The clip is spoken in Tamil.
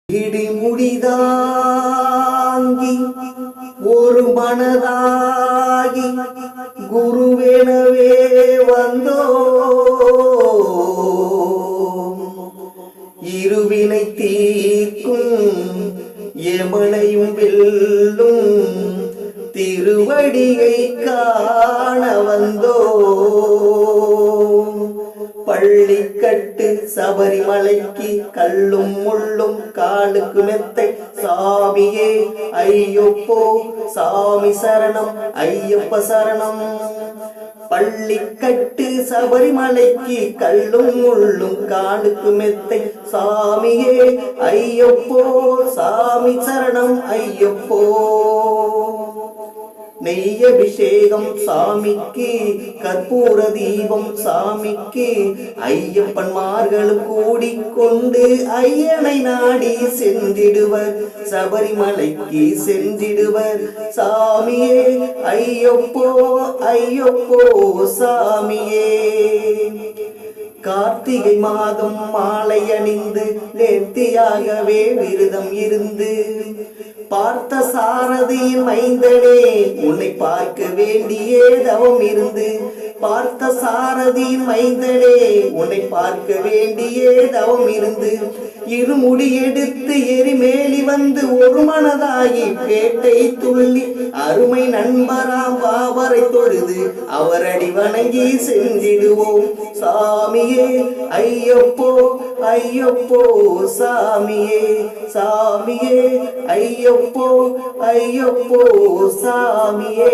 இடிமுடிதாங்கி ஒரு மனதாகி குருவெனவே வந்தோ இருவினை தீர்க்கும் எமனையும் வெல்லும் திருவடியை காண வந்தோ பள்ளிக்கட்டு சபரிமலைக்கு கல்லும் முள்ளும் காலுக்கு மெத்தை சாமியே ஐயப்போ சாமி சரணம் ஐயப்ப சரணம் பள்ளிக்கட்டு சபரிமலைக்கு கல்லும் முள்ளும் காலுக்கு மெத்தை சாமியே ஐயப்போ சாமி சரணம் ஐயப்போ நெய்யபிஷேகம் சாமிக்கு கற்பூர தீபம் சாமிக்கு ஐயப்பன்மார்களும் கூடிக்கொண்டு ஐயனை நாடி சென்றிடுவர் சபரிமலைக்கு சென்றிடுவர் சாமியே ஐயப்போ ஐயப்போ சாமியே கார்த்திகை மாதம் மாலை அணிந்து நேர்த்தியாகவே விரதம் இருந்து பார்த்த சாரதியின் மைந்தனே உன்னை பார்க்க வேண்டியே தவம் இருந்து பார்த்த சாரதியின் மைந்தனே உன்னை பார்க்க வேண்டியே தவம் இருந்து இருமுடி எடுத்து எரிமேலி வந்து ஒரு மனதாகி பேட்டை துள்ளி அருமை நண்பராம் பாவரை தொழுது அவரடி வணங்கி சென்றிடுவோம் சாமியே ஐயப்போ ஐயப்போ சாமியே சாமியே ஐயப்போ ஐயப்போ சாமியே